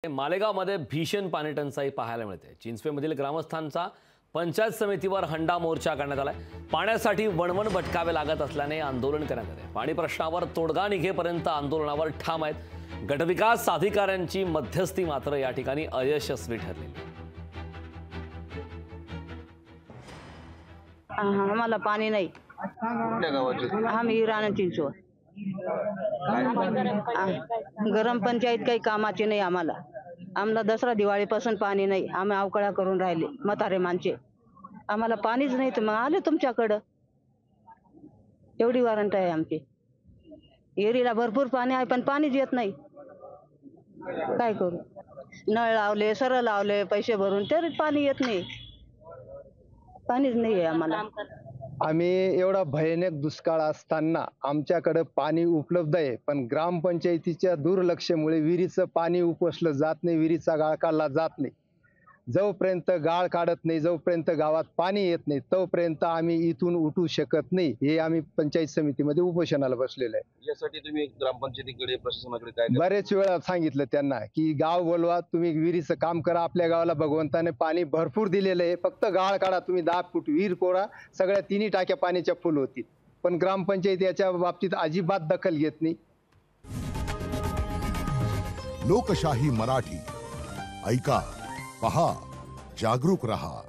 मालेगावमध्ये भीषण पाणी टंचाई पाहायला मिळते। चिंचवेमधील ग्रामस्थांचा पंचायत समितीवर हंडा मोर्चा करण्यात आलाय। पाण्यासाठी वणवण भटकावे लागत असल्याने आंदोलन करण्यात आले। पाणी प्रश्नावर तोडगा निघेपर्यंत आंदोलनावर ठाम आहेत। गटविकास अधिकाऱ्यांची मध्यस्थी मात्र या ठिकाणी अयशस्वी ठरली। आम्हाला पाणी नाही। आम्ही राणा चिंचवड गरम पंचायत काही कामाची नाही। आम्हाला दसरा दिवाळीपासून पाणी नाही। आम्ही अवकाळा करून राहिले म्हातारे माणसे। आम्हाला पाणीच नाही तर मग आले तुमच्याकडं। एवढी वारंट आहे आमची। एरीला भरपूर पाणी आहे पण पाणीच येत नाही। काय करू? नळ लावले, सरळ लावले पैसे भरून तरी पाणी येत नाही। पाणीच नाही आहे आम्हाला। आम्ही एवढा भयानक दुष्काळ असताना आमच्याकडे पाणी उपलब्ध आहे, पण ग्रामपंचायतीच्या दुर्लक्षामुळे विहिरीचं पाणी उपसलं जात नाही, विहिरीचा गाळ काढला जात नाही। जोपर्यंत गाळ काढत नाही, जोपर्यंत गावात पाणी येत नाही, तोपर्यंत आम्ही इथून उठू शकत नाही। हे आम्ही पंचायत समितीमध्ये उपोषणाला बसलेलो आहे। यासाठी तुम्ही ग्रामपंचायतीकडे प्रशासनाकडे काय बरेच वेळा सांगितलं त्यांना की गाव बोलवा, तुम्ही विहिरीचं काम करा। आपल्या गावाला भगवंताने पाणी भरपूर दिलेलं आहे, फक्त गाळ काढा। तुम्ही 10 फूट विहीर कोरा, सगळ्या तिन्ही टाक्या पाण्याच्या फुल होतील। पण ग्रामपंचायत याच्या बाबतीत अजिबात दखल घेत नाही। लोकशाही मराठी ऐका, पहा, जागरूक रहा।